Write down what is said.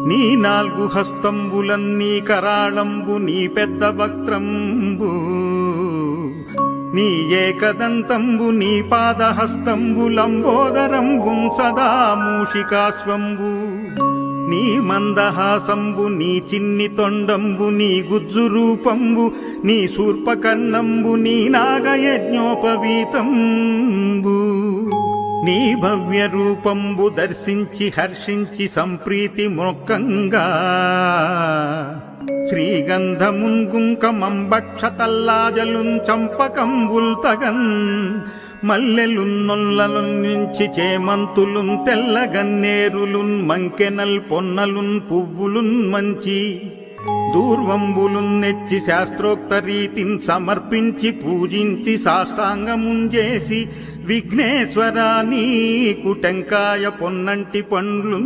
నీ నాలుగు హస్తంబులన్నీ కరాళంబు నీ పెద్ద వక్త్రంబు నీ ఏకదంతంబు నీ పాదహస్తంబు లంబోదరంబుం సదా మూషికాశ్వంబు నీ మందహాసంబు నీ చిన్ని తొండంబు నీ గుజ్జు రూపంబు నీ శూర్పకర్ణంబు నీ నాగయజ్ఞోపవీతంబు నీ భవ్య రూపంబు దర్శించి హర్షించి సంప్రీతి మొక్కంగా శ్రీగంధమున్ కుంకమంబక్షతల్లాజలున్ చంపకంబుల్ తగన్ మల్లెలున్ నొల్లలున్ నుంచి చేమంతులున్ తెల్లగన్నేరులున్ మంకెనల్ పొన్నలున్ పువ్వులున్ మంచి దూర్వంబులున్ నెచ్చి శాస్త్రోక్త రీతిని సమర్పించి పూజించి సాష్టాంగముంజేసి విఘ్నేశ్వరా నీకు టెంకాయ పొన్నంటి పండ్లు